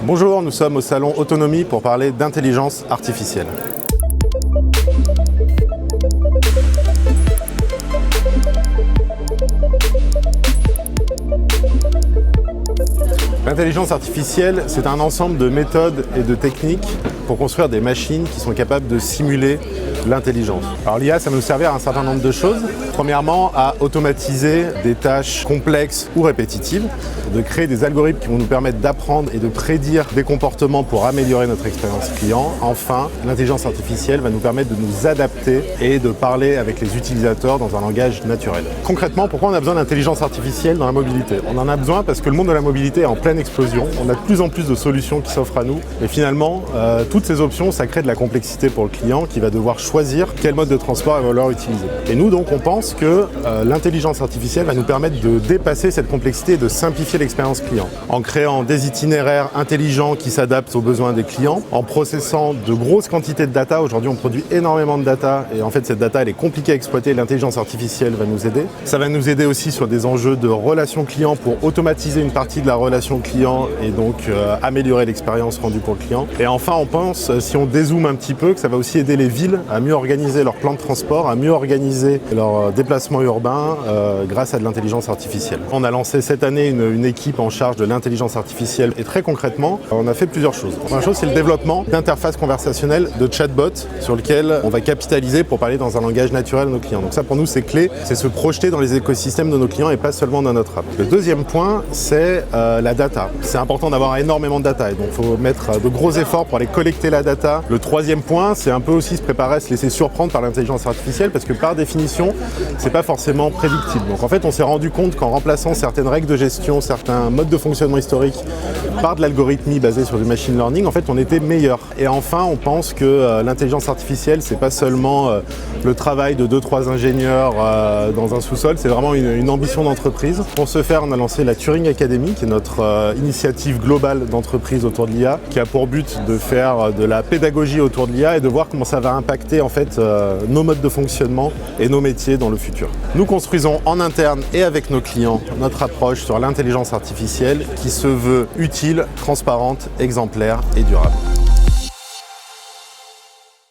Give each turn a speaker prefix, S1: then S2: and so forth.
S1: Bonjour, nous sommes au salon Autonomie pour parler d'intelligence artificielle. L'intelligence artificielle, c'est un ensemble de méthodes et de techniques pour construire des machines qui sont capables de simuler l'intelligence. Alors l'IA, ça va nous servir à un certain nombre de choses. Premièrement, à automatiser des tâches complexes ou répétitives, de créer des algorithmes qui vont nous permettre d'apprendre et de prédire des comportements pour améliorer notre expérience client. Enfin, l'intelligence artificielle va nous permettre de nous adapter et de parler avec les utilisateurs dans un langage naturel. Concrètement, pourquoi on a besoin d'intelligence artificielle dans la mobilité? On en a besoin parce que le monde de la mobilité est en pleine explosion. On a de plus en plus de solutions qui s'offrent à nous. Et finalement, toutes ces options, ça crée de la complexité pour le client qui va devoir choisir quel mode de transport il va vouloir utiliser. Et nous, donc, on pense que l'intelligence artificielle va nous permettre de dépasser cette complexité et de simplifier l'expérience client. En créant des itinéraires intelligents qui s'adaptent aux besoins des clients, en processant de grosses quantités de data. Aujourd'hui, on produit énormément de data et en fait, cette data, elle est compliquée à exploiter. L'intelligence artificielle va nous aider. Ça va nous aider aussi sur des enjeux de relations clients pour automatiser une partie de la relation client et donc améliorer l'expérience rendue pour le client. Et enfin, on pense, si on dézoome un petit peu, que ça va aussi aider les villes à mieux organiser leur plan de transport, à mieux organiser leur déplacement urbain grâce à de l'intelligence artificielle. On a lancé cette année une équipe en charge de l'intelligence artificielle et très concrètement, on a fait plusieurs choses. La première chose, c'est le développement d'interfaces conversationnelles, de chatbots sur lesquels on va capitaliser pour parler dans un langage naturel à nos clients. Donc ça, pour nous, c'est clé, c'est se projeter dans les écosystèmes de nos clients et pas seulement dans notre app. Le deuxième point, c'est la data. C'est important d'avoir énormément de data et donc il faut mettre de gros efforts pour aller collecter la data. Le troisième point, c'est un peu aussi se préparer à se laisser surprendre par l'intelligence artificielle parce que par définition, c'est pas forcément prédictible. Donc en fait, on s'est rendu compte qu'en remplaçant certaines règles de gestion, certains modes de fonctionnement historiques par de l'algorithmie basée sur du machine learning, en fait, on était meilleur. Et enfin, on pense que l'intelligence artificielle, c'est pas seulement le travail de 2-3 ingénieurs dans un sous-sol, c'est vraiment une ambition d'entreprise. Pour ce faire, on a lancé la Turing Academy, qui est notre initiative globale d'entreprise autour de l'IA, qui a pour but de faire de la pédagogie autour de l'IA et de voir comment ça va impacter en fait nos modes de fonctionnement et nos métiers dans le futur. Nous construisons en interne et avec nos clients notre approche sur l'intelligence artificielle qui se veut utile, transparente, exemplaire et durable.